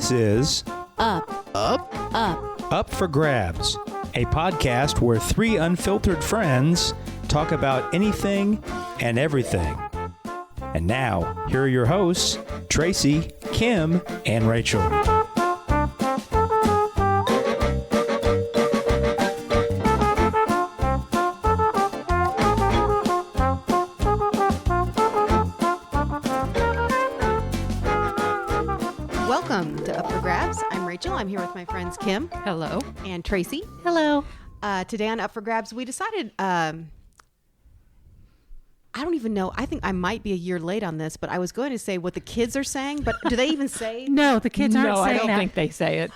This is Up for Grabs, a podcast where three unfiltered friends talk about anything and everything. And now, here are your hosts, Tracy, Kim, and Rachel. Welcome to Up for Grabs. I'm Rachel. I'm here with my friends Kim. Hello. And Tracy. Hello. Today on Up for Grabs, we decided, I don't even know. I think I might be a year late on this, but I was going to say what the kids are saying, but do they even say? No, the kids aren't saying that. No, I don't think they say it.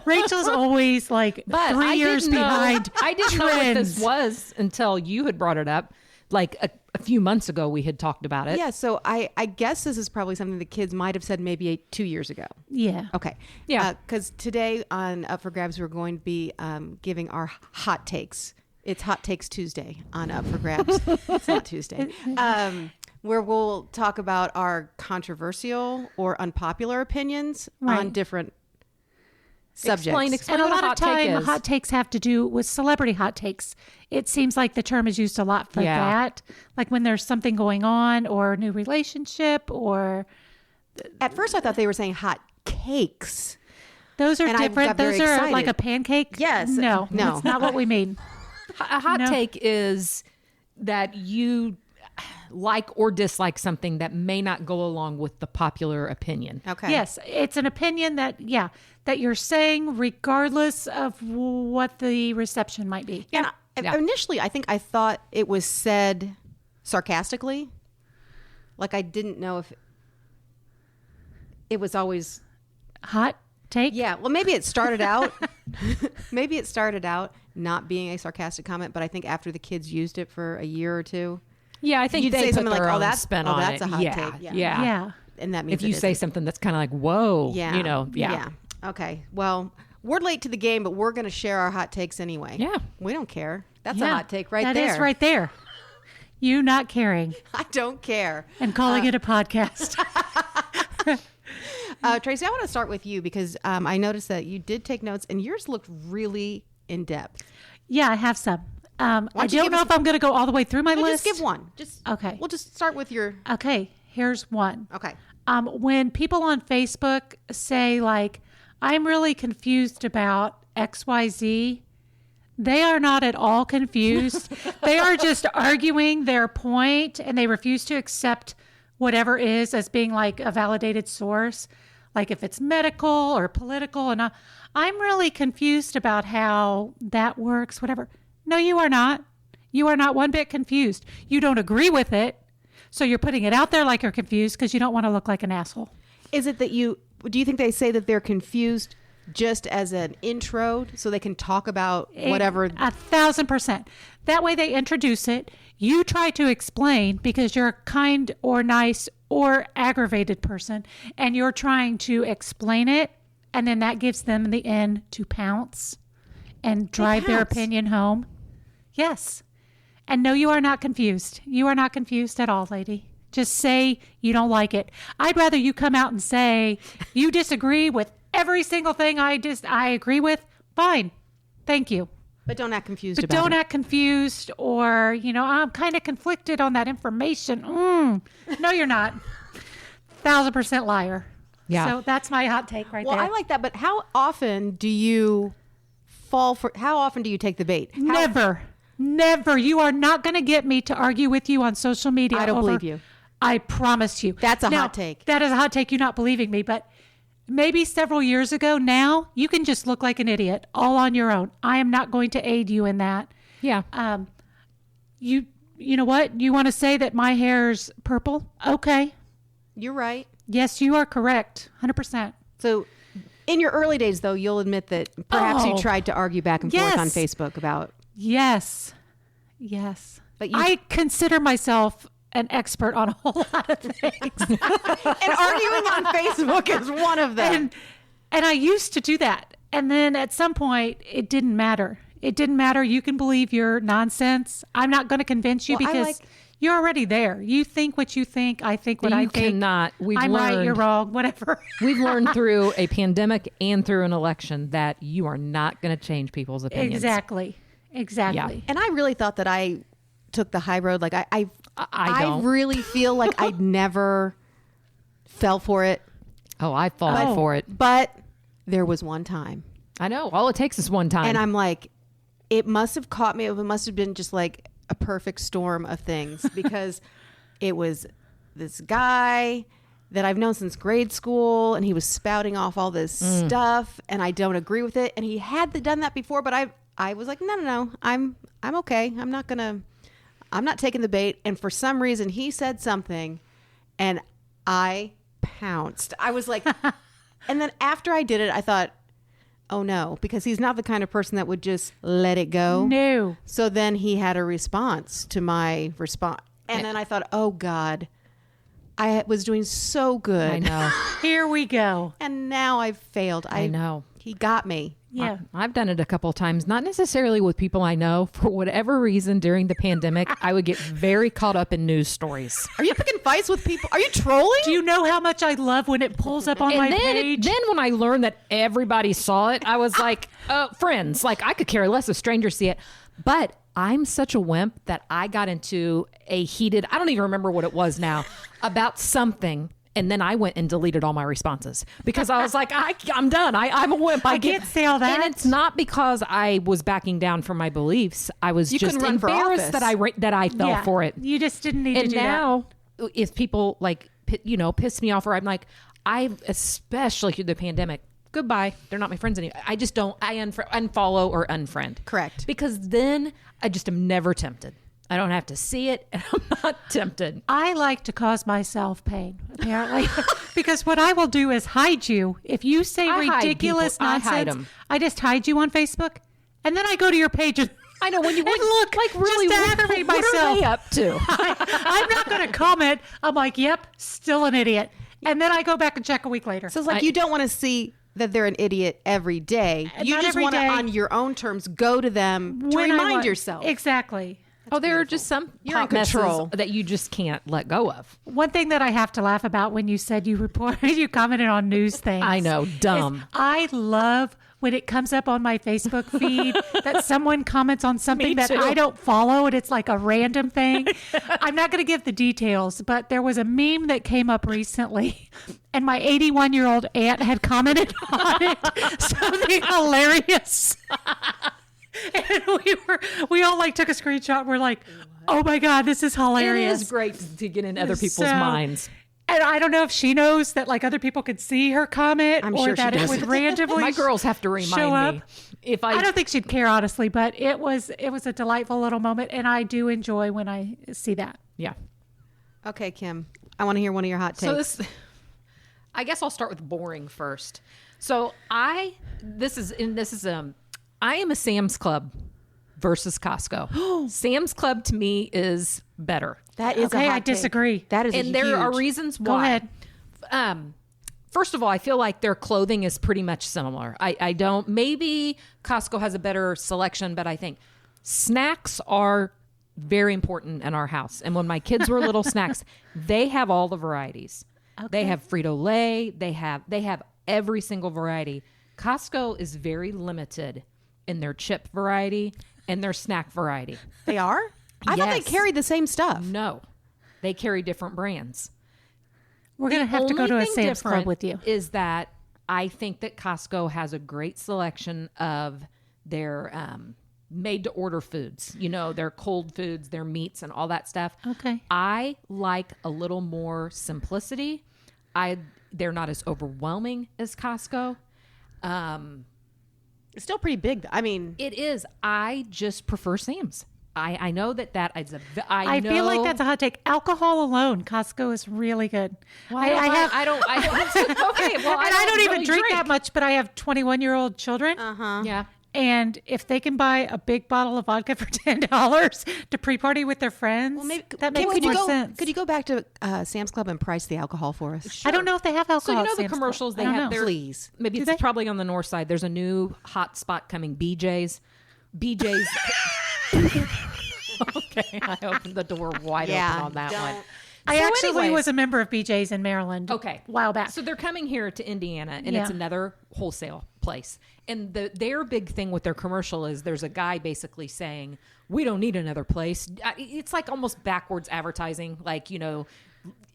Rachel's always like 3 years behind. I didn't know what this was until you had brought it up. Like a few months ago, we had talked about it. Yeah, so I guess this is probably something the kids might have said maybe 2 years ago. Yeah. Okay. Yeah. Because today on Up for Grabs, we're going to be giving our hot takes. It's Hot Takes Tuesday on Up for Grabs. It's not Tuesday. Where we'll talk about our controversial or unpopular opinions on different subjects. Explain And a what lot of time, hot takes have to do with celebrity hot takes. It seems like the term is used a lot for that. Like when there's something going on or a new relationship or... At first, I thought they were saying hot cakes. Those are And I different. got very Those are excited. like a pancake? Yes. No, No. that's not what we mean. A hot take is that you like or dislike something that may not go along with the popular opinion. Okay. Yes, it's an opinion that you're saying regardless of what the reception might be. And initially, I think I thought it was said sarcastically. Like I didn't know if it was always... Hot take? Yeah, well, maybe it started out not being a sarcastic comment, but I think after the kids used it for a year or two, Yeah, I think you'd they say put something their like, own that's spin on that's it. a hot Yeah, take. Yeah. And that means If you say isn't. something that's kind of like, whoa, Yeah. you know, yeah. Okay. Well, we're late to the game, but we're going to share our hot takes anyway. Yeah. We don't care. That's a hot take right there. That is right there. You not caring I don't care. and calling it a podcast. Tracy, I want to start with you because I noticed that you did take notes and yours looked really in depth. Yeah, I have some. I don't you don't give know us- if I'm going to go all the way through my No, list. just give one. Okay. We'll just start with your... Okay, here's one. Okay. When people on Facebook say like, I'm really confused about XYZ, they are not at all confused. They are just arguing their point and they refuse to accept whatever is as being like a validated source. Like if it's medical or political and I'm really confused about how that works, whatever. No, you are not. You are not one bit confused. You don't agree with it. So you're putting it out there like you're confused because you don't want to look like an asshole. Is it that do you think they say that they're confused just as an intro so they can talk about whatever? 1,000%. That way they introduce it. You try to explain because you're a kind or nice or aggravated person and you're trying to explain it. And then that gives them the end to pounce and drive their opinion home. Yes. And no, you are not confused. You are not confused at all, lady. Just say you don't like it. I'd rather you come out and say you disagree with every single thing I agree with. Fine. Thank you. But don't act confused But about don't it. act confused or, I'm kind of conflicted on that information. No, you're not. 1,000% liar. Yeah. So that's my hot take right Well, there. I like that, but how often do you take the bait? Never. You are not going to get me to argue with you on social media. I don't believe you. I promise you. That's a Now, hot take. That is a hot take, you not believing me. But maybe several years ago now, you can just look like an idiot all on your own. I am not going to aid you in that. Yeah. You know what? You want to say that my hair's purple? Okay. You're right. Yes, you are correct. 100%. So in your early days, though, you'll admit that perhaps you Oh. tried to argue back and forth on Yes. Facebook about... Yes. But you... I consider myself an expert on a whole lot of things. And arguing on Facebook is one of them. And I used to do that. And then at some point, it didn't matter. It didn't matter. You can believe your nonsense. I'm not going to convince you Well, because You're already there. You think what you think. I think what I You think. cannot. I'm right. You're wrong. Whatever. We've learned through a pandemic and through an election that you are not going to change people's opinions. Exactly. Yeah. And I really thought that I took the high road. Like I don't. really feel like I'd never fell for it. Oh, I fall for it. But there was one time. I know. All it takes is one time. And I'm like, it must have caught me. It must have been just like a perfect storm of things because it was this guy that I've known since grade school, and he was spouting off all this stuff, and I don't agree with it. And he had done that before, but I was like, no, I'm okay. I'm not taking the bait. And for some reason, he said something, and I pounced. I was like, and then after I did it, I thought, oh no, because he's not the kind of person that would just let it go. No. So then he had a response to my response. And then I thought, oh God, I was doing so good. I know. Here we go. And now I've failed. I know. He got me. Yeah. I've done it a couple of times, not necessarily with people I know. For whatever reason, during the pandemic, I would get very caught up in news stories. Are you picking fights with people? Are you trolling? Do you know how much I love when it pulls up on my page? Then when I learned that everybody saw it, I was like, friends, like I could care less if strangers see it. But I'm such a wimp that I got into a heated, I don't even remember what it was now, about something. And then I went and deleted all my responses because I was like, I'm done. I'm a wimp. I can't say all that. And it's not because I was backing down from my beliefs. I was You just couldn't run for embarrassed office. that I fell for it. You just didn't need to And do that. now, if people like, piss me off, or I'm like, especially through the pandemic, goodbye. They're not my friends anymore. I just don't. I unfollow or unfriend. Correct. Because then I just am never tempted. I don't have to see it, and I'm not tempted. I like to cause myself pain, apparently, because what I will do is hide you. If you say I hide ridiculous people. I hide nonsense, 'em. I just hide you on Facebook, and then I go to your page and I know when you and look, like really just to aggravate what myself. are they up to? I'm not going to comment. I'm like, yep, still an idiot, and then I go back and check a week later. So it's like you don't want to see that they're an idiot every day. You Not just every want to, day. on your own terms, go to them to When I remind want- yourself. Exactly. There are just some You're in hot messes control. that you just can't let go of. One thing that I have to laugh about when you said you commented on news things. I know, dumb. is I love when it comes up on my Facebook feed that someone comments on something Me that too. I don't follow and it's like a random thing. I'm not going to give the details, but there was a meme that came up recently and my 81-year-old aunt had commented on it. Something hilarious. And we all like took a screenshot. And we're like, oh my God, this is hilarious. It is great to get in other people's So- minds. And I don't know if she knows that like other people could see her comment I'm or sure she that it does. would randomly My girls have to show remind me. up. If I don't think she'd care honestly, but it was a delightful little moment and I do enjoy when I see that. yeah. Okay, Kim, I want to hear one of your hot takes. So I guess I'll start with boring first. So I am a Sam's Club versus Costco. Sam's Club to me is better. That is a Okay, hot I take. disagree. That is And there are reasons why. Go ahead. First of all, I feel like their clothing is pretty much similar. I don't, maybe Costco has a better selection, but I think snacks are very important in our house. And when my kids were little snacks, they have all the varieties. They have Frito-Lay. They have every single variety. Costco is very limited in their chip variety and their snack variety. They are? I thought they Yes. carried the same stuff. No, they carry different brands. We're going to have to go to a Sam's Club with you. Is that I think that Costco has a great selection of their made to order foods, their cold foods, their meats and all that stuff. Okay. I like a little more simplicity. They're not as overwhelming as Costco. It's still pretty big. I mean, It is. I just prefer Sam's. I know that is a. I feel like that's a hot take. Alcohol alone, Costco is really good. I don't. Okay. Well, and I don't even really drink that much, but I have 21-year-old children. Yeah. And if they can buy a big bottle of vodka for $10 to pre-party with their friends, that makes could more you go, sense. Could you go back to Sam's Club and price the alcohol for us? I don't know if they have So alcohol. the at Sam's Club. commercials I they don't have know. there. Please. Maybe Do it's they? probably on the north side. There's a new hot spot coming. BJ's. Okay, I opened the door wide open on that one. I So actually anyways- was a member of BJ's in Maryland. Okay. A while back. So they're coming here to Indiana, and Yeah. it's another wholesale place. And their big thing with their commercial is there's a guy basically saying, we don't need another place. It's like almost backwards advertising, like,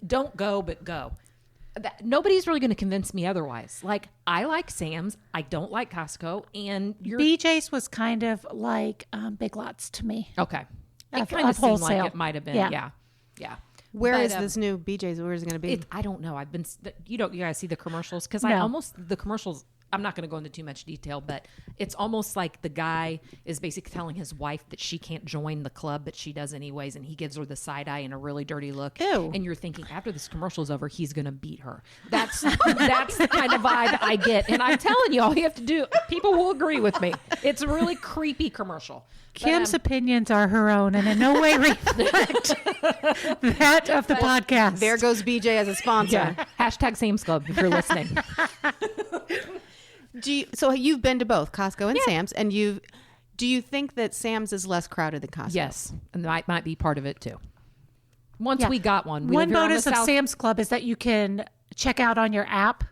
don't go, but go. Nobody's really going to convince me otherwise. Like, I like Sam's. I don't like Costco. And BJ's was kind of like Big Lots to me. Okay. It Of kind of seemed like wholesale. it might have been. Yeah. Yeah. Where But, is this new BJ's? Where is it going to be? I don't know. I've been, you guys see the commercials? Because No. the commercials, I'm not going to go into too much detail, but it's almost like the guy is basically telling his wife that she can't join the club, but she does anyways. And he gives her the side eye and a really dirty look. Ew. And you're thinking after this commercial's over, he's going to beat her. That's the kind of vibe I get. And I'm telling you, all you have to do, people will agree with me. It's a really creepy commercial. Kim's opinions are her own and in no way reflect that of the podcast. There goes BJ as a sponsor. Yeah. Hashtag Sam's Club if you're listening. So you've been to both Costco and Sam's, and do you think that Sam's is less crowded than Costco? Yes, and that might be part of it too. Once Yeah. we got one. We One live here on the bonus of south- Sam's Club is that you can check out on your app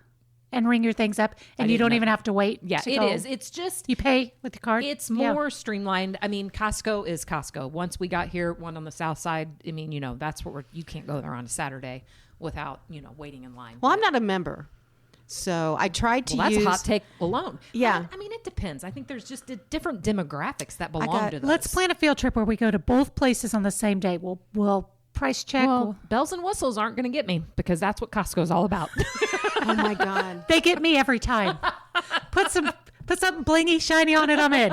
and ring your things up, and you didn't don't know. even have to wait. Yeah, to it go. is. It's just You pay with the card. it's Yeah. more streamlined. I mean, Costco is Costco. Once we got here, one on the south side. I mean, that's what you can't go there on a Saturday without waiting in line. Well, I'm not a member, so I tried to Well, that's use. a hot take alone. Yeah. But, I mean, it depends. I think there's just different demographics that belong got- to those. Let's plan a field trip where we go to both places on the same day. We'll price check. Well, bells and whistles aren't going to get me because that's what Costco's all about. Oh my God. They get me every time. Put something blingy, shiny on it. I'm in.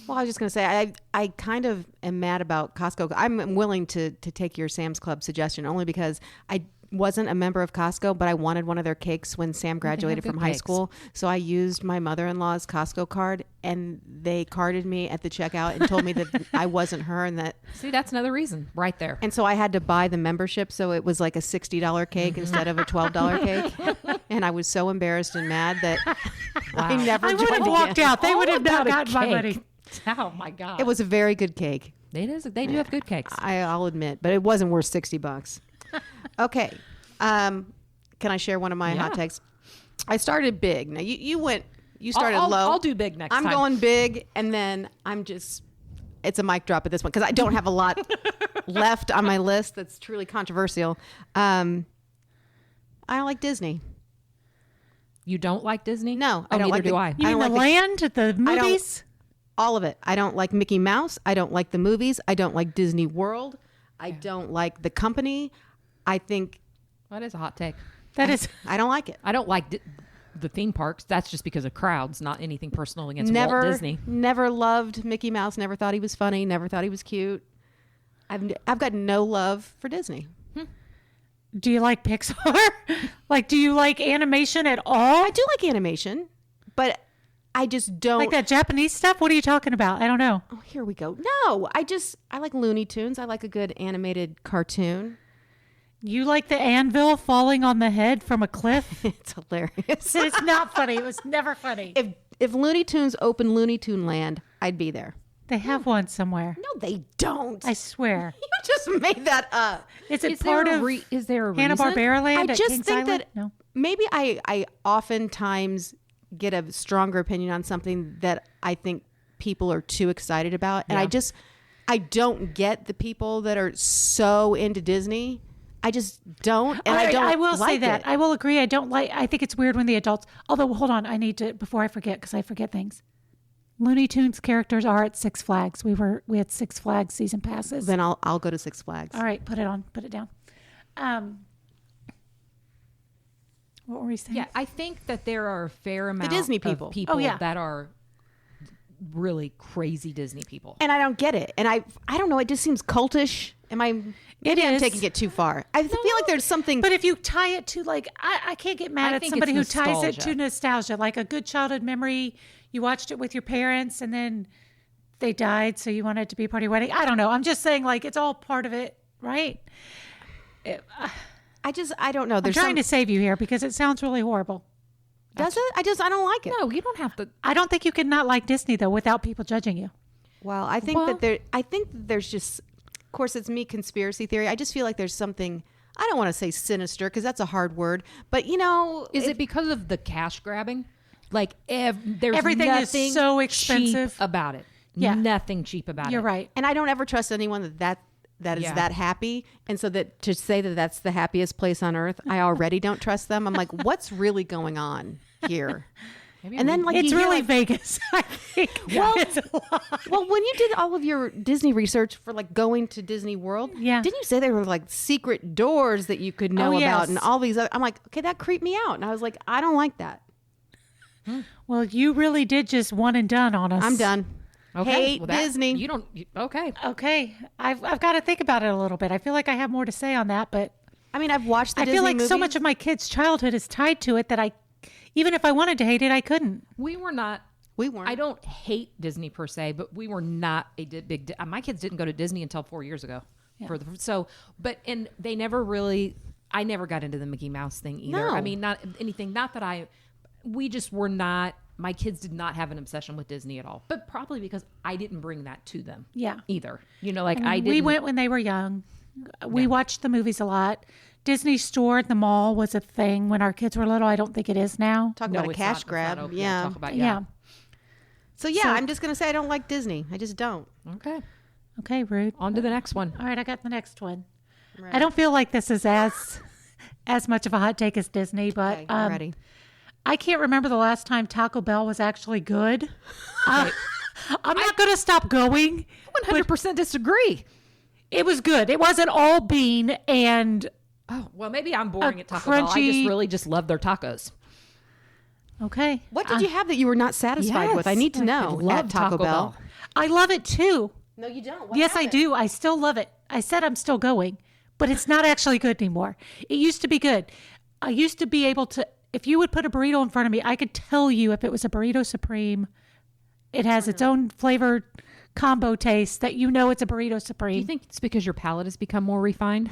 Well, I was just going to say, I kind of am mad about Costco. I'm willing to take your Sam's Club suggestion only because I wasn't a member of Costco, but I wanted one of their cakes when Sam graduated good from high cakes. school. So I used my mother-in-law's Costco card, and they carded me at the checkout and told me that I wasn't her, and that. See, that's another reason right there. And so I had to buy the membership, so it was like a $60 cake instead of a $12 cake. And I was so embarrassed and mad that I never I would have joined walked again. out. They would have not About a gotten my cake. money. Oh my God. It was a very good cake. It is. They do have good cakes. I'll admit, but it wasn't worth $60. Okay. Can I share one of my hot Yeah. takes? I started big. Now you started low. I'll do big next I'm time. going big, and then it's a mic drop at this point because I don't have a lot left on my list that's truly controversial. I don't like Disney. You don't like Disney? No, Oh, I don't neither like do the- I. You I mean don't the like land, the movies? All of it. I don't like Mickey Mouse. I don't like the movies. I don't like Disney World. I don't like the company. I think That is a hot take. That is. I don't like it. I don't like the theme parks. That's just because of crowds, not anything personal against Never Walt Disney. Never loved Mickey Mouse. Never thought he was funny. Never thought he was cute. I've got no love for Disney. Do you like Pixar? Like, do you like animation at all? I do like animation, but I just don't Like that Japanese stuff? What are you talking about? I don't know. Oh, here we go. No, I like Looney Tunes. I like a good animated cartoon. You like the anvil falling on the head from a cliff? It's hilarious. It's not funny. It was never funny. If Looney Tunes opened Looney Tune Land, I'd be there. They have one somewhere. No, they don't. I swear. You just made that up. Is it Is part there of is there a reason? Hanna-Barbera Land I at just Kings think Island? that No. maybe I oftentimes get a stronger opinion on something that I think people are too excited about. And Yeah. I don't get the people that are so into Disney. I just don't. And I don't I will say like that. it. I will agree. I think it's weird when the adults, although hold on, I need to, before I forget, because I forget things. Looney Tunes characters are at Six Flags. We had Six Flags season passes. Then I'll go to Six Flags. All right, put it down. What were we saying? Yeah, I think that there are a fair amount Disney of people. people Oh, yeah. that are really crazy Disney people. And I don't get it. And I don't know. It just seems cultish. Maybe I'm is. taking it too far. I feel like there's something. But if you tie it to I can't get mad I at think somebody who it's ties it nostalgia. to nostalgia, like a good childhood memory. You watched it with your parents and then they died, so you wanted it to be a party wedding. I don't know. I'm just saying, like, it's all part of it, right? I don't know. I'm There's trying to save you here because it sounds really horrible. Does it? I don't like it. No, you don't have to. I don't think you can not like Disney though without people judging you. Well, I think that there's just, of course, it's me conspiracy theory. I just feel like there's something, I don't want to say sinister because that's a hard word, but is it because of the cash grabbing? Like there's Everything nothing is so expensive cheap about it. Yeah. Nothing cheap about it. You're right. And I don't ever trust anyone that is that happy. And so that to say that that's the happiest place on earth, I already don't trust them. I'm like, what's really going on here? And then like it's really Vegas, I think. Well, well, when you did all of your Disney research for like going to Disney World, didn't you say there were like secret doors that you could know about and all these other, I'm like, okay, that creeped me out. And I was like, I don't like that. Well, you really did just one and done on us. I'm done. Okay. Hate Disney. Okay. Okay. I've got to think about it a little bit. I feel like I have more to say on that, but I mean, I've watched the I Disney feel like so movies. much of my kids' childhood is tied to it that even if I wanted to hate it, I couldn't. We weren't. I don't hate Disney per se, but we were not a big. My kids didn't go to Disney until 4 years ago. Yeah. And they never really. I never got into the Mickey Mouse thing either. No. I mean, not anything. Not that we just were not. My kids did not have an obsession with Disney at all, but probably because I didn't bring that to them. Yeah. Either. I didn't. We went when they were young. We watched the movies a lot. Disney store at the mall was a thing when our kids were little. I don't think it is now. Talk about a cash grab. Talk about, Yeah. So I'm just going to say I don't like Disney. I just don't. Okay. Okay, rude. On to the next one. All right, I got the next one. Right. I don't feel like this is as much of a hot take as Disney, but Okay, I'm ready. I can't remember the last time Taco Bell was actually good. I'm not going to stop going. 100% disagree. It was good. It wasn't all bean and Oh, well, maybe I'm boring at Taco Bell. I just love their tacos. okay. What did you have that you were not satisfied with? I need to know. I love at Taco Bell. I love it too. No, you don't. Yes, I do. I still love it. I said I'm still going, but it's not actually good anymore. It used to be good. I used to be able to, if you would put a burrito in front of me, I could tell you if it was a burrito supreme. It has its own flavored combo taste that you know it's a burrito supreme. Do you think it's because your palate has become more refined?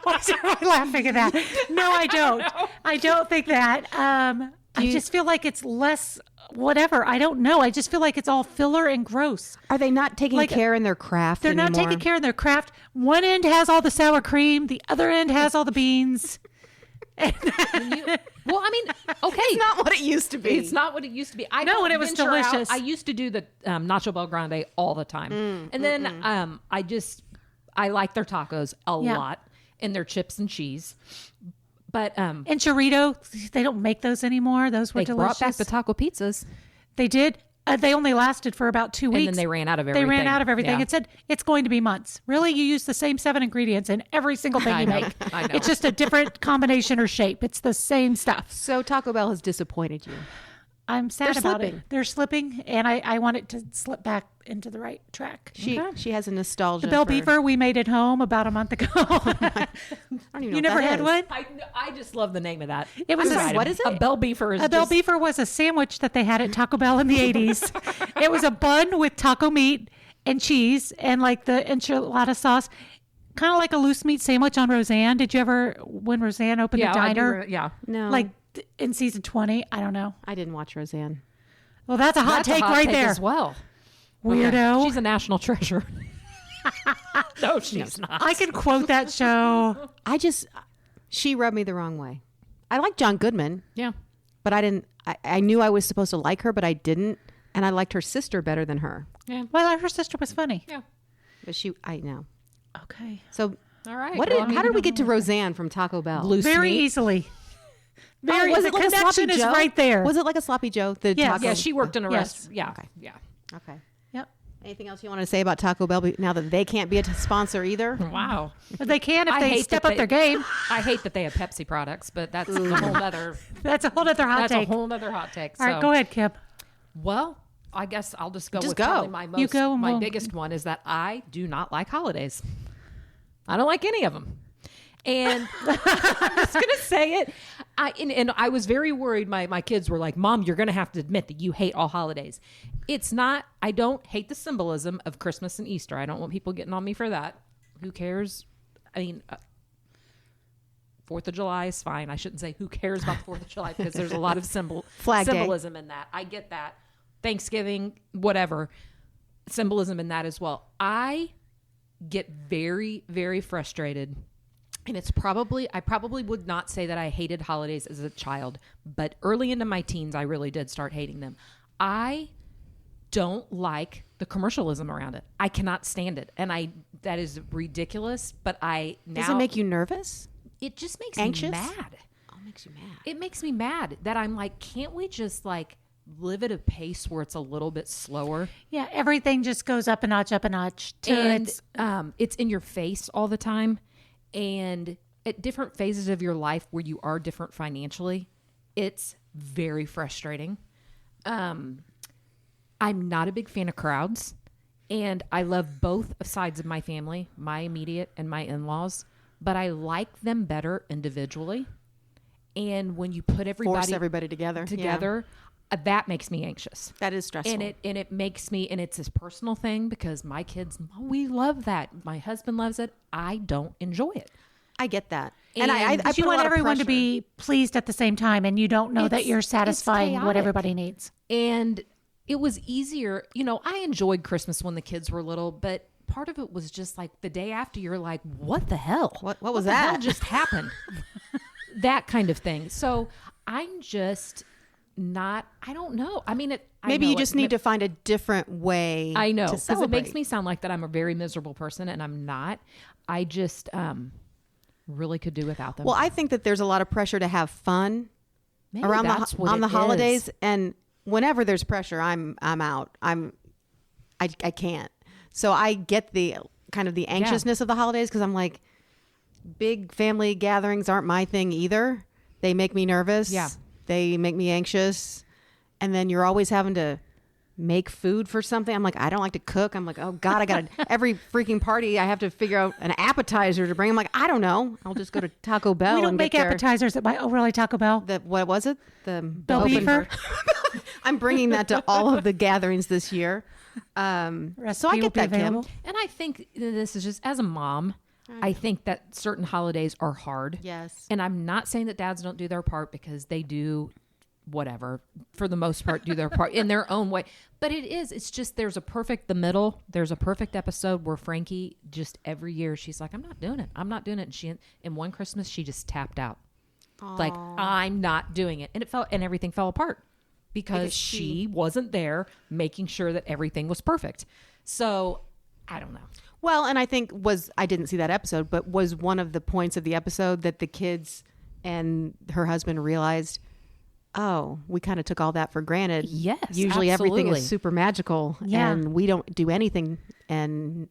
Why is everyone laughing at that? No, I don't. I don't think that. I just feel like it's less whatever. I don't know. I just feel like it's all filler and gross. Are they not taking care in their craft They're anymore? not taking care of their craft. One end has all the sour cream. The other end has all the beans. Well, I mean, okay. It's not what it used to be. It's not what it used to be. I No, don't and it was venture out. delicious. I used to do the Nacho Bel Grande all the time. And then I like their tacos a lot and their chips and cheese. But And chorito, they don't make those anymore. Those were they delicious. brought back the taco pizzas. They did. They only lasted for about 2 weeks. And then they ran out of everything. They ran out of everything. Yeah. It said it's going to be months. Really? You use the same 7 ingredients in every single thing you make. I know. It's just a different combination or shape. It's the same stuff. So Taco Bell has disappointed you. I'm sad They're about slipping. it. They're slipping, and I want it to slip back into the right track. She has a nostalgia. The Bell for- Beefer we made at home about a month ago. I don't even know You what never that had is. one? I just love the name of that. It was I'm sorry, what is it? A Bell Beefer is A Bell Beefer was a sandwich that they had at Taco Bell in the 80s. It was a bun with taco meat and cheese and like the enchilada sauce, kind of like a loose meat sandwich on Roseanne. Did you ever, when Roseanne opened a diner? No. Like in season 20? I don't know. I didn't watch Roseanne. Well, that's a hot take right there. as well. Weirdo. She's a national treasure. No, she's not. I can quote that show. She rubbed me the wrong way. I like John Goodman, Yeah. but I didn't. I knew I was supposed to like her, but I didn't. And I liked her sister better than her. Yeah. Well, her sister was funny. Yeah. But I know. Okay. So All right. how did we get to Roseanne from Taco Bell? Loose Very meat? easily. Oh, was the it like a connection sloppy is Joe? right there. Was it like a sloppy Joe? The Yes. taco? Yeah, she worked in a Yes. restaurant. Yeah. Okay. Yeah. Okay. Yep. Anything else you want to say about Taco Bell now that they can't be a sponsor either? Wow. But they can if I they hate step that up their game. I hate that they have Pepsi products, but that's a whole other. That's a whole other hot That's take. a whole other hot take. All right, So- go ahead, Kip. Well, I guess I'll just go Just with go. probably my most. You go and my we'll- biggest one is that I do not like holidays. I don't like any of them. And I'm just gonna say it. And I was very worried. My kids were like, "Mom, you're gonna have to admit that you hate all holidays." It's not. I don't hate the symbolism of Christmas and Easter. I don't want people getting on me for that. Who cares? I mean, 4th of July is fine. I shouldn't say who cares about the 4th of July because there's a lot of Flag Day. symbolism in that. I get that. Thanksgiving, whatever, symbolism in that as well. I get very, very frustrated. And I probably would not say that I hated holidays as a child, but early into my teens, I really did start hating them. I don't like the commercialism around it. I cannot stand it. And that is ridiculous, but Does it make you nervous? It just makes Anxious? me mad. Oh, it makes you mad. It makes me mad that I'm like, can't we just like live at a pace where it's a little bit slower? Yeah, everything just goes up a notch, And it's in your face all the time. And at different phases of your life where you are different financially, it's very frustrating. I'm not a big fan of crowds, and I love both sides of my family, my immediate and my in-laws, but I like them better individually. And when you put Force everybody together. That makes me anxious. That is stressful. And it makes me, and it's this personal thing because my kids, we love that. My husband loves it. I don't enjoy it. I get that. And I put you a want lot of everyone to pressure. be pleased at the same time, and you don't know that It's- you're it's satisfying what chaotic. everybody needs. And it was easier. I enjoyed Christmas when the kids were little, but part of it was just like the day after you're like, what the hell? What was the hell that? just happened? That kind of thing. So I'm just not, I don't know. I mean, Maybe you just need to find a different way. I know, to because it makes celebrate. me sound like that I'm a very miserable person, and I'm not. I just really could do without them. Well, I think that there's a lot of pressure to have fun Maybe around that's what on the it holidays, is. and whenever there's pressure, I'm out. I can't. So I get the kind of the anxiousness of the holidays because I'm like, big family gatherings aren't my thing either. They make me nervous. Yeah. They make me anxious. And then you're always having to make food for something. I'm like, I don't like to cook. I'm like, oh God, I got to, every freaking party, I have to figure out an appetizer to bring. I'm like, I don't know. I'll just go to Taco Bell. We don't and make get their- appetizers at really Taco Bell. What was it? The Bell open- beefer. I'm bringing that to all of the gatherings this year. So I Recipe will get be that, Kim. available. And I think this is just, as a mom, I think that certain holidays are hard. Yes. And I'm not saying that dads don't do their part, because they do, whatever, for the most part, do their part in their own way. But it's just, there's a perfect episode where Frankie just every year, she's like, I'm not doing it. And she, in one Christmas, she just tapped out. Like, I'm not doing it. And everything fell apart because she wasn't there making sure that everything was perfect. So I don't know. Well, and I think I didn't see that episode, but was one of the points of the episode that the kids and her husband realized, oh, we kind of took all that for granted. Yes, Usually everything absolutely. is super magical Yeah. and we don't do anything. And,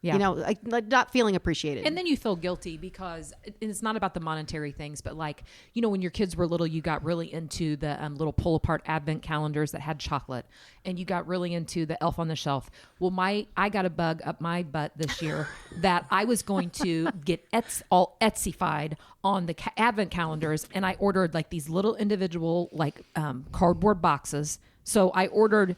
like not feeling appreciated. And then you feel guilty because it's not about the monetary things, but like, when your kids were little, you got really into the little pull apart advent calendars that had chocolate, and you got really into the Elf on the Shelf. Well, I got a bug up my butt this year that I was going to get all Etsy-fied on the advent calendars, and I ordered like these little individual cardboard boxes. So I ordered.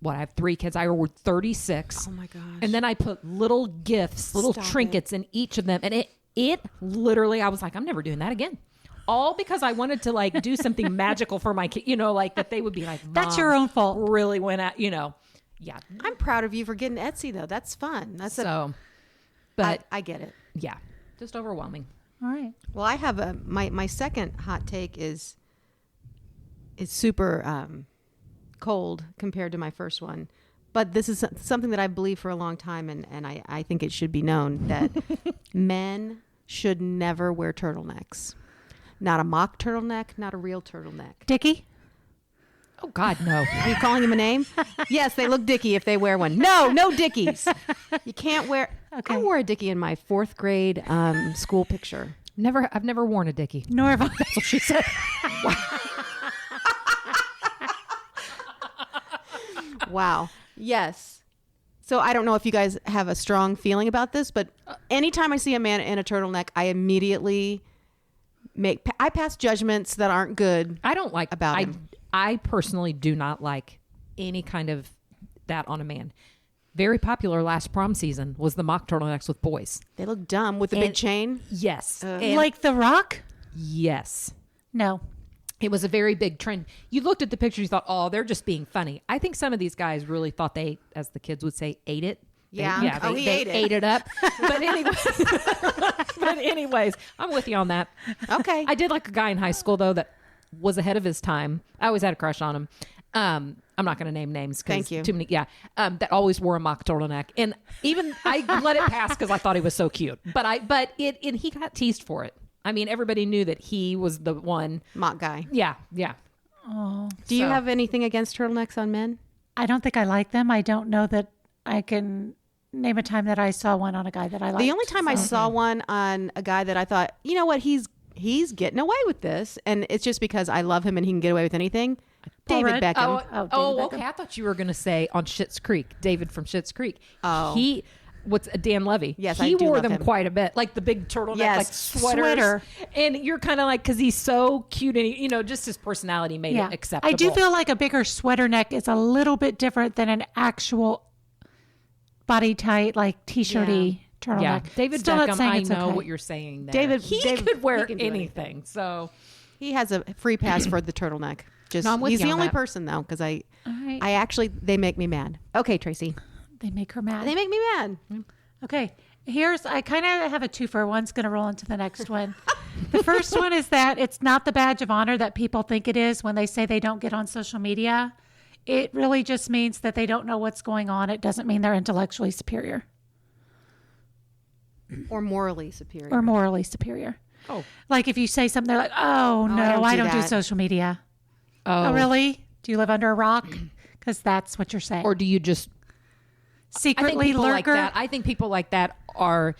I have 3 kids. I ordered 36. Oh my gosh. And then I put little gifts, little Stop trinkets in each of them. And it literally, I was like, I'm never doing that again. All because I wanted to do something magical for my kid, that they would be like, That's "Mom your own fault." really went at, yeah. I'm proud of you for getting Etsy though. That's fun. But I get it. yeah, just overwhelming. All right. Well, I have my second hot take is super cold compared to my first one, but this is something that I believe for a long time, and I think it should be known that men should never wear turtlenecks. Not a mock turtleneck, not a real turtleneck. Dickie? Oh God, no. Are you calling him a name? Yes, they look dicky if they wear one. No dickies. You can't wear. Okay. I wore a dickie in my 4th grade school picture. I've never worn a dickie. Nor have I. That's what she said. Wow. Yes. So I don't know if you guys have a strong feeling about this, but anytime I see a man in a turtleneck, I immediately I pass judgments that aren't good. I don't like about him. I personally do not like any kind of that on a man. Very popular last prom season was the mock turtlenecks with boys. They look dumb with the big chain. Yes. And Like The Rock? yes. No. It was a very big trend. You looked at the pictures, you thought, oh, they're just being funny. I think some of these guys really thought they, as the kids would say, ate it. Yeah. They ate ate it up. But anyways, I'm with you on that. Okay. I did like a guy in high school, though, that was ahead of his time. I always had a crush on him. I'm not going to name names. Thank you. Too many. Yeah. That always wore a mock turtleneck. And even I let it pass because I thought he was so cute. But he got teased for it. I mean, everybody knew that he was the one. Mock guy. Yeah. Yeah. Do you have anything against turtlenecks on men? I don't think I like them. I don't know that I can name a time that I saw one on a guy that I liked. The only time I saw one on a guy that I thought, you know what, he's getting away with this, and it's just because I love him and he can get away with anything. David Rudd? Beckham. David Okay. Beckham. I thought you were going to say on Schitt's Creek, David from Schitt's Creek. Oh. What's Dan Levy? Yes, he I do wore love them him. quite a bit, like the big turtleneck, Yes. like sweater. And you're kind of like, because he's so cute, and just his personality made it acceptable. I do feel like a bigger sweater neck is a little bit different than an actual body tight, like t-shirty turtleneck. yeah, David Still not Beckham. saying I it's know okay. what you're saying there. David- he David- could wear he can do anything. So He has a free pass for the turtleneck. Just No, I'm with he's you the on only that. person though, because All right. I actually they make me mad. Okay, Tracy, They make her mad. they make me mad. Okay. I kind of have a twofer. One's going to roll into the next one. The first one is that it's not the badge of honor that people think it is when they say they don't get on social media. It really just means that they don't know what's going on. It doesn't mean they're intellectually superior Or morally superior. or morally superior. Oh. Like if you say something, they're like, oh, no, I don't do that. social media. Oh, really? Do you live under a rock? Because that's what you're saying. or do you just? I think Secretly people like lurker. that. I think people like that are,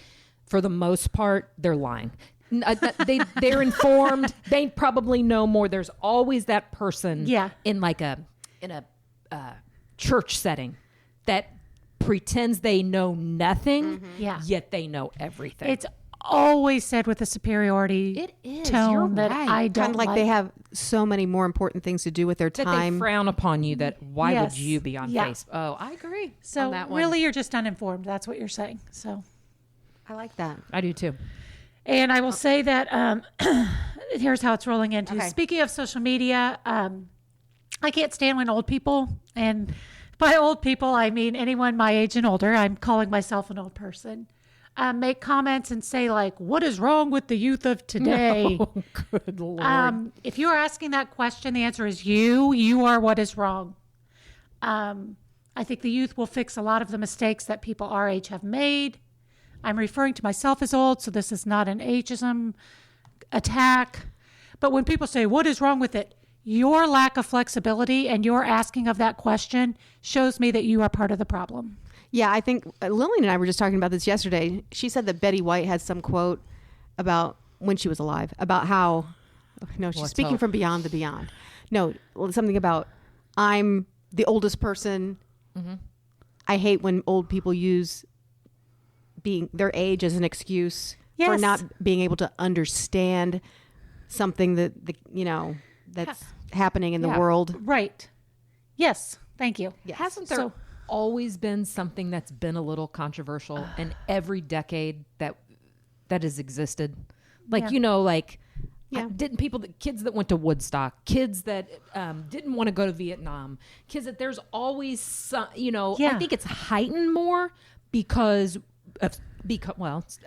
for the most part, they're lying. They're informed. They probably know more. There's always that person. Yeah. In a church setting that pretends they know nothing. Yeah. Yet they know everything. It's always said with a superiority It is. tone You're that right. I don't Kind of like they have so many more important things to do with their that time. they frown upon you. That why Yes. would you be on Yeah. Facebook? Oh, I agree. So on that one. really, you're just uninformed. That's what you're saying. So, I like that. I do too. and I will say that here's how it's rolling into. Okay. Speaking of social media, I can't stand when old people, and by old people I mean anyone my age and older. I'm calling myself an old person. Make comments and say like, "What is wrong with the youth of today?" Oh, good Lord. If you're asking that question, the answer is you. You are what is wrong. I think the youth will fix a lot of the mistakes that people our age have made. I'm referring to myself as old, so this is not an ageism attack. But when people say, what is wrong with it? Your lack of flexibility and your asking of that question shows me that you are part of the problem. Yeah, I think Lillian and I were just talking about this yesterday. She said that Betty White had some quote about when she was alive about how, no, she's What's speaking hope? from beyond the beyond. No, something about I'm the oldest person. Mm-hmm. I hate when old people use being their age as an excuse for Yes. not being able to understand something that's happening in the Yeah. world. Right. Yes. Thank you. Hasn't there So- always been something that's been a little controversial in every decade that has existed? Like, Yeah. Yeah. didn't kids that went to Woodstock, kids that didn't want to go to Vietnam, kids that there's always some, I Yeah. think it's heightened more because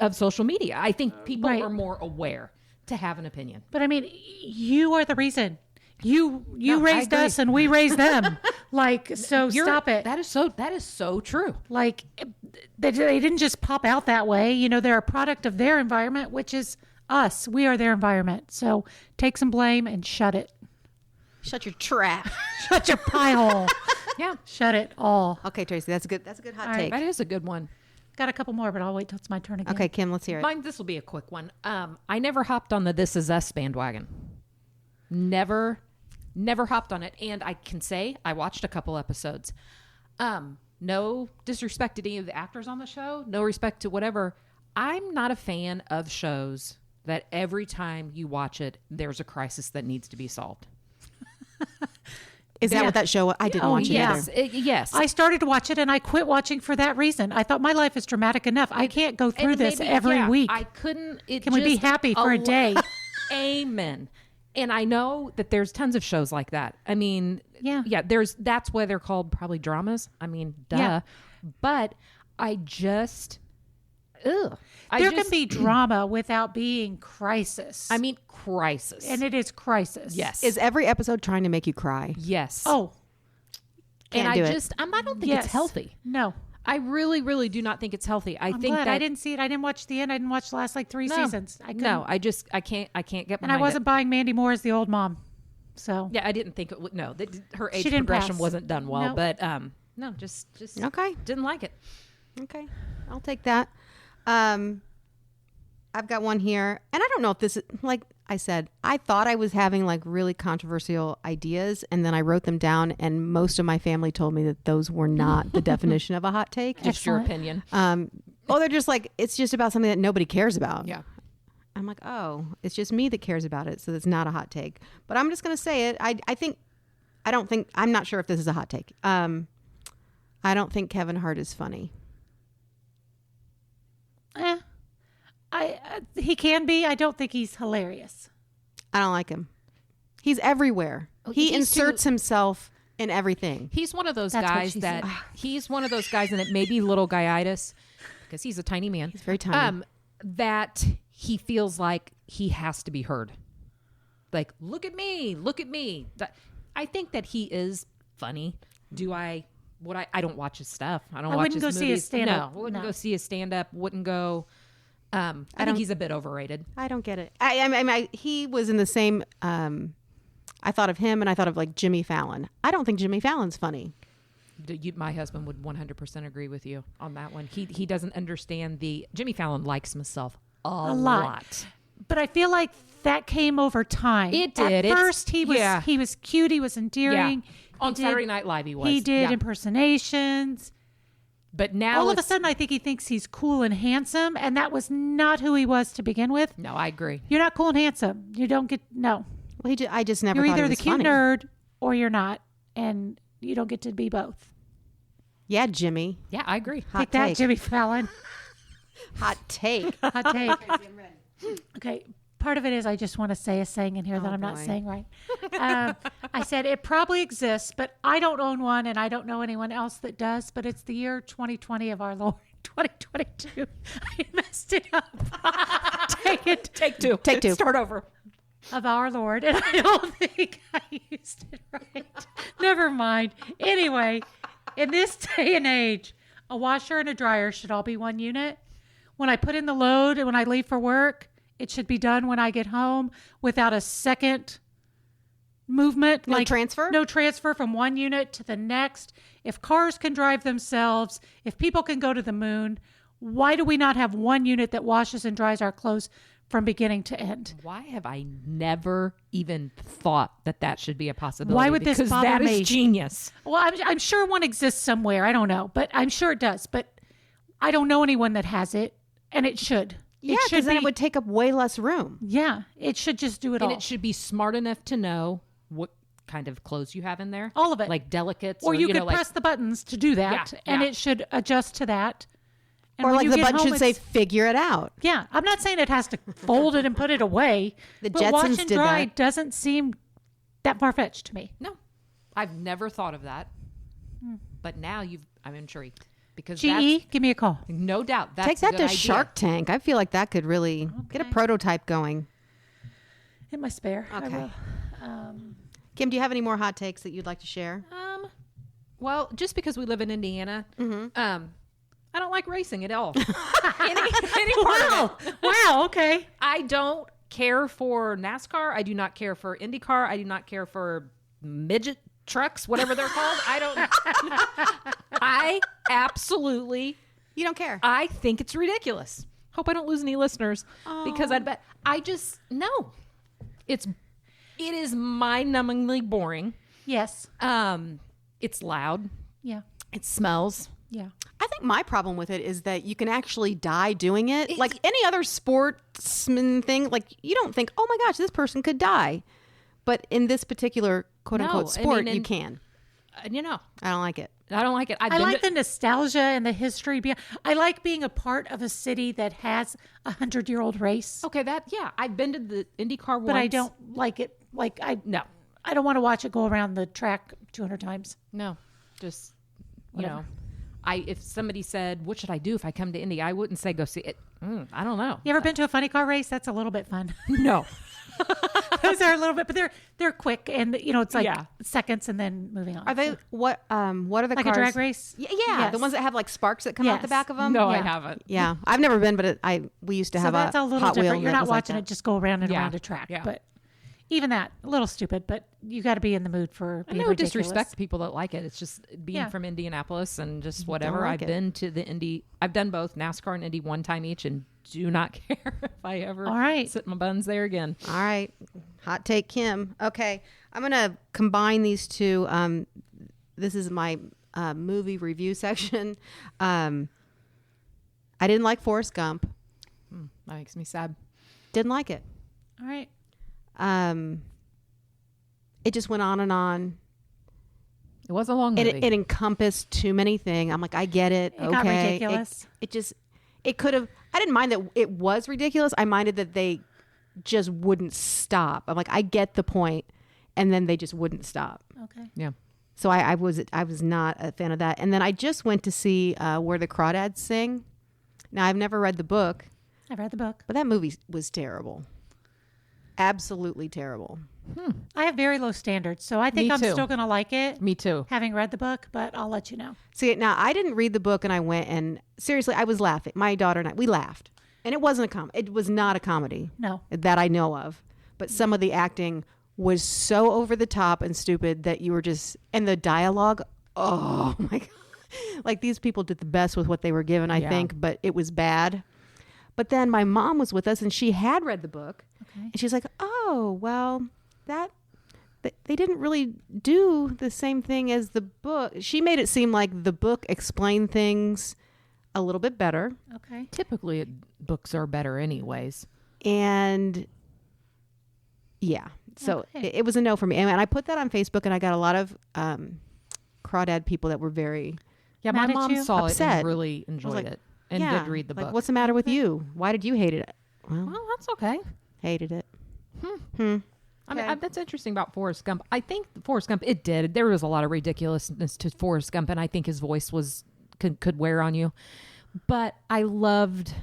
of social media. I think people Right. are more aware to have an opinion. But I mean, you are the reason. You No, I raised agree. us and we raised them. So stop it. That is so true. Like they didn't just pop out that way. They're a product of their environment, which is us. We are their environment. So take some blame and shut it. Shut your trap. Shut your pie hole. Yeah. Shut it all. Okay, Tracy, that's a good hot All right, take. That is a good one. Got a couple more, but I'll wait till it's my turn again. Okay, Kim, let's hear it. This will be a quick one. I never hopped on the This Is Us bandwagon. Never hopped on it. And I can say I watched a couple episodes. No disrespect to any of the actors on the show. No respect to whatever. I'm not a fan of shows that every time you watch it, there's a crisis that needs to be solved. Is that what that show was? I didn't watch it yes, either. yes. I started to watch it and I quit watching for that reason. I thought my life is dramatic enough. I can't go through And this maybe, every yeah, week. I couldn't. Can we be happy for a day? Amen. And I know that there's tons of shows like that. I mean, that's why they're called probably dramas. I mean, duh. Yeah. But I just, There can be drama without being crisis. I mean, crisis. And it is crisis. Yes. Is every episode trying to make you cry? Yes. Oh, and Can't do I it. just, I don't think yes. it's healthy. No. I really, really do not think it's healthy. I'm think glad that I didn't see it. I didn't watch the end. I didn't watch the last like 3 seasons. I couldn't. No, I can't get behind And I wasn't buying Mandy Moore as the old mom. So Yeah, I didn't think it would. No, her age She didn't progression pass. wasn't done well. No. But no, just Okay. didn't like it. Okay. I'll take that. I've got one here, and I don't know if this is, like I said, I thought I was having like really controversial ideas, and then I wrote them down, and most of my family told me that those were not the definition of a hot take. Just your Excellent. opinion. They're just like, it's just about something that nobody cares about. Yeah. I'm like, oh, it's just me that cares about it, so it's not a hot take. But I'm just going to say it. I'm not sure if this is a hot take. I don't think Kevin Hart is funny. he can be. I don't think he's hilarious. I don't like him. He's everywhere. He he's inserts himself in everything. He's one of those That's what guys she that said. he's one of those guys, and it may be little guyitis because he's a tiny man. He's very tiny. That he feels like he has to be heard. Like, look at me, look at me. I think that he is funny. I don't watch his stuff. I don't watch wouldn't his go movies. see his stand-up. No, I wouldn't No. go see his stand-up. Wouldn't go. I think he's a bit overrated. I don't get it. He was in the same. I thought of him, and I thought of like Jimmy Fallon. I don't think Jimmy Fallon's funny. My husband would 100% agree with you on that one. He doesn't understand Jimmy Fallon likes himself a lot. But I feel like that came over time. It did. At first, he was cute. He was endearing. Yeah. On Saturday Night Live, he was. He did Yeah. impersonations. But now All of a sudden, I think he thinks he's cool and handsome, and that was not who he was to begin with. No, I agree. You're not cool and handsome. You don't get no. Well, I just never. You're thought he either the was cute funny. nerd or you're not, and you don't get to be both. Yeah, Jimmy. Yeah, I agree. Hot Take that, take. Jimmy Fallon. Hot take. Hot take. Okay. Part of it is I just want to say a saying in here that I'm not boy. saying right. I said it probably exists, but I don't own one, and I don't know anyone else that does. But it's the year 2020 of our Lord, 2022. I messed it up. Take it. Take two. Take two. Start over. Of our Lord, and I don't think I used it right. Never mind. Anyway, in this day and age, a washer and a dryer should all be one unit. When I put in the load and when I leave for work, it should be done when I get home without a second movement. No transfer? No transfer from one unit to the next. If cars can drive themselves, if people can go to the moon, why do we not have one unit that washes and dries our clothes from beginning to end? Why have I never even thought that should be a possibility? Why would this Because bother that me? is genius. Well, I'm sure one exists somewhere. I don't know, but I'm sure it does. But I don't know anyone that has it, and it should. Yeah, it should because then it would take up way less room. Yeah, it should just do it And all. it should be smart enough to know what kind of clothes you have in there. All of it. Like delicates. or you could know, like, press the buttons to do that, Yeah, and yeah. it should adjust to that. And Or when like you the get button home, should say, it's- figure it out. Yeah, I'm not saying it has to fold it and put it away. The but wash Jetsons and did dry that. doesn't seem that far fetched to me. No, I've never thought of that. But now I'm intrigued. Because GE, give me a call. no doubt, that's Take a that good to idea. Shark Tank. I feel like that could really get a Okay. prototype going. In my spare. I Okay. will. Kim, do you have any more hot takes that you'd like to share? Well, just because we live in Indiana, I don't like racing at all. any part Wow. of it. Wow. Okay. I don't care for NASCAR. I do not care for IndyCar. I do not care for midget trucks, whatever they're called. I don't. I absolutely. You don't care. I think it's ridiculous. Hope I don't lose any listeners because I just no. It is mind-numbingly boring. Yes. It's loud. Yeah. It smells. Yeah. I think my problem with it is that you can actually die doing it. Like any other sportsman thing, like you don't think, oh my gosh, this person could die. But in this particular quote unquote I sport, mean, you can. You know, I don't like it. I don't like it. I like the nostalgia and the history. I like being a part of a city that has 100-year-old race, Okay, I've been to the IndyCar once. but I don't like it Like No. I don't want to watch it go around the track 200 times. No. Just, Whatever. if somebody said, what should I do if I come to Indy? I wouldn't say go see it. I don't know. You ever been to a funny car race? That's a little bit fun. No. Those are a little bit, but they're quick, and it's like Yeah. seconds and then moving on. Are they what are the like cars? a drag race? Yeah, Yes. the ones that have like sparks that come out the Yes. back of them. No, I Yeah. haven't. Yeah, I've never been, but we used to So have that's a little Hot Wheel different. You're that not was like watching that. it just go around and Yeah. around a track. Yeah. But even that, a little stupid, but you got to be in the mood for being No ridiculous. disrespect to people that like it. It's just being Yeah. from Indianapolis and just whatever. like I've it. been to the Indy. I've done both NASCAR and Indy one time each, and do not care if I ever All right. sit my buns there again. All right, hot take, Kim. Okay, I'm gonna combine these two. This is my movie review section. I didn't like Forrest Gump. That makes me sad. Didn't like it. All right. It just went on and on. It was a long movie. It encompassed too many things. I'm like, I get it. It got okay. ridiculous. It could have. I didn't mind that it was ridiculous. I minded that they just wouldn't stop. I'm like, I get the point, and then they just wouldn't stop. Okay. yeah. So I was not a fan of that. And then I just went to see Where the Crawdads Sing. Now I've never read the book, I've read the book. but that movie was terrible. Absolutely terrible. I have very low standards, so I think Me I'm too. still going to like it, Me too. having read the book, but I'll let you know. See, now I didn't read the book, and I went and seriously, I was laughing. My daughter and I, we laughed, and it wasn't a it was not a comedy. No. That I know of. But some of the acting was so over the top and stupid that you were just, and the dialogue, oh my God. Like these people did the best with what they were given, I Yeah. think, but it was bad. But then my mom was with us and she had read the book. Okay. And she's like, oh, well, they didn't really do the same thing as the book. She made it seem like the book explained things a little bit better. Okay. Typically, books are better anyways. And yeah, so Okay. it was a no for me. And I put that on Facebook, and I got a lot of crawdad people that were very Yeah, Mad my at mom you? saw it Upset. and really enjoyed like, it and yeah, did read the like, book. what's the matter with you? Why did you hate it? Well, Well, that's okay. hated it. I mean, Okay. that's interesting about Forrest Gump. I think Forrest Gump, there was a lot of ridiculousness to Forrest Gump, and I think his voice could wear on you. But I loved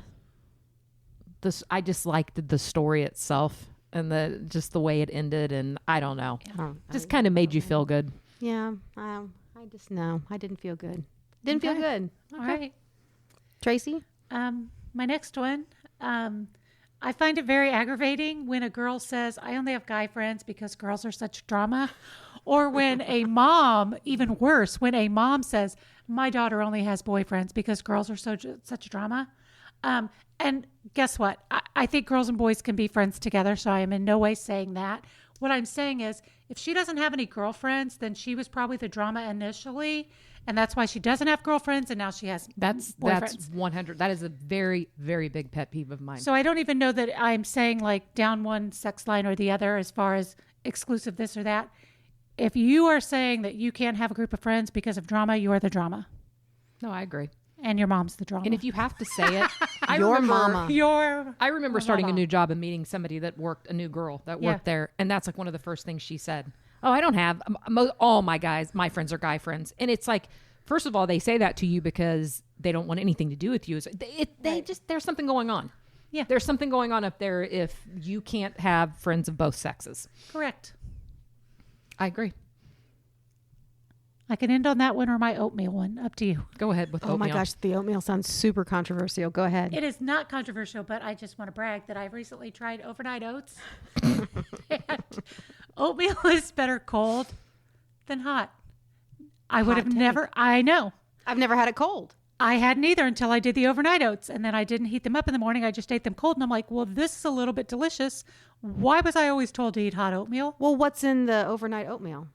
this. I just liked the story itself and the way it ended, and I don't know, just kind of made you feel good. Yeah, I just no, I didn't feel good. Didn't feel good. All right. Tracy? My next one, I find it very aggravating when a girl says, I only have guy friends because girls are such drama. Or when a mom, even worse, when a mom says, my daughter only has boyfriends because girls are such drama. And guess what? I think girls and boys can be friends together, so I am in no way saying that. What I'm saying is, if she doesn't have any girlfriends, then she was probably the drama initially, and that's why she doesn't have girlfriends, and now she has That's boyfriends. 100. That is a very, very big pet peeve of mine. So I don't even know that I'm saying like down one sex line or the other as far as exclusive this or that. If you are saying that you can't have a group of friends because of drama, you are the drama, No, I agree. and your mom's the drama. And if you have to say it, I Your remember, mama. I remember starting a mama. new job and meeting somebody that worked, a new girl that Yeah. worked there. And that's like one of the first things she said. Oh, I don't have all my friends are guy friends. And it's like, first of all, they say that to you because they don't want anything to do with you. There's something going on. Yeah. There's something going on up there if you can't have friends of both sexes. Correct. I agree. I can end on that one or my oatmeal one. Up to you. Go ahead with Oh my oatmeal. gosh, the oatmeal sounds super controversial. Go ahead. It is not controversial, but I just want to brag that I've recently tried overnight oats. And oatmeal is better cold than hot. I would Hot have take. never, I know. I've never had it cold. I hadn't either until I did the overnight oats, and then I didn't heat them up in the morning. I just ate them cold, and I'm like, well, this is a little bit delicious. Why was I always told to eat hot oatmeal? Well, what's in the overnight oatmeal?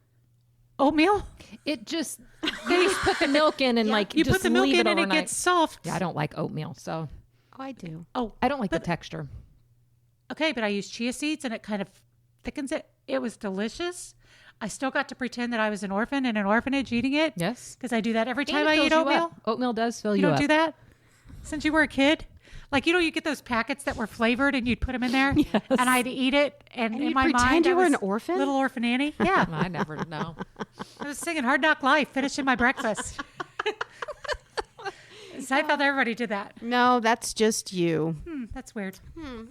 Oatmeal? It just, they just put the milk in and like You just put the milk leave in and it overnight. gets soft. Yeah, I don't like oatmeal, so Oh, I do. Oh, I don't like the texture. okay, but I used chia seeds, and it kind of thickens it. It was delicious. I still got to pretend that I was an orphan in an orphanage eating it. Yes. Because I do that every time And it I fills eat you oatmeal. up. Oatmeal does fill You you don't up. do that? Since you were a kid? Like, you get those packets that were flavored and you'd put them in there and I'd eat it. And in you'd my pretend mind, you I were was an orphan? Little orphan Annie. Yeah. I never know. I was singing Hard Knock Life, finishing my breakfast. So I thought everybody did that. No, that's just you. That's weird.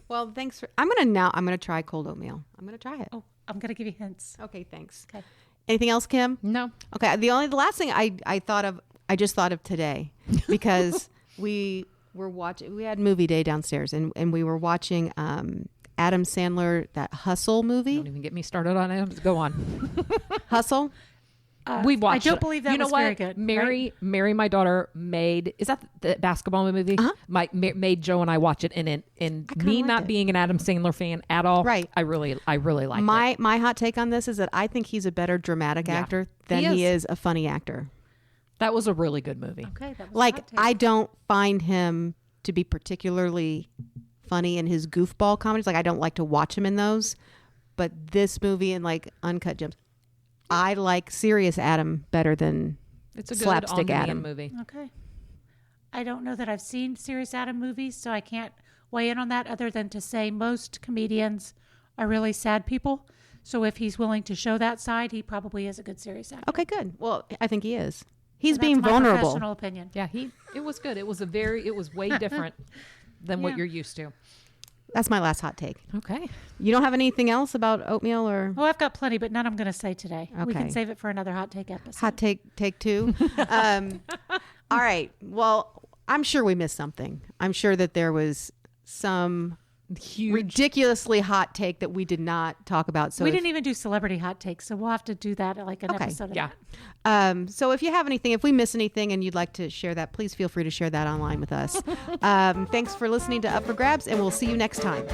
Well, thanks for. I'm gonna try cold oatmeal. I'm gonna try it. Oh, I'm going to give you hints. Okay, thanks. Okay. Anything else, Kim? No. Okay. The last thing I thought of, I just thought of today because we were watching. We had movie day downstairs, and we were watching Adam Sandler, that Hustle movie. Don't even get me started on it. Go on. Hustle. We watched. I don't believe that you know was what? very good. Mary, my daughter made. Is that the basketball movie? Made Joe and I watch it, and me liked not it. being an Adam Sandler fan at all. Right. I really like it. My hot take on this is that I think he's a better dramatic actor than he is a funny actor. That was a really good movie. Okay. That was a Like, hot take. I don't find him to be particularly funny in his goofball comedies. Like, I don't like to watch him in those. But this movie and like Uncut Gems, I like serious Adam better than It's a good slapstick on-demand Adam movie. Okay. I don't know that I've seen Serious Adam movies, so I can't weigh in on that other than to say most comedians are really sad people. So if he's willing to show that side, he probably is a good serious actor. Okay, good. Well, I think he is. He's So that's being my vulnerable. professional opinion. Yeah, it was good. It was way different than what you're used to. That's my last hot take. Okay. You don't have anything else about oatmeal or Oh, I've got plenty, but none I'm going to say today. We Okay. can save it for another hot take episode. hot take two? All right. Well, I'm sure we missed something. I'm sure that there was some Huge. ridiculously hot take that we did not talk about. So we if- didn't even do celebrity hot takes, so we'll have to do that like an Okay. episode of Yeah. that. So if you have anything, if we miss anything and you'd like to share that, please feel free to share that online with us. Thanks for listening to Up for Grabs, and we'll see you next time.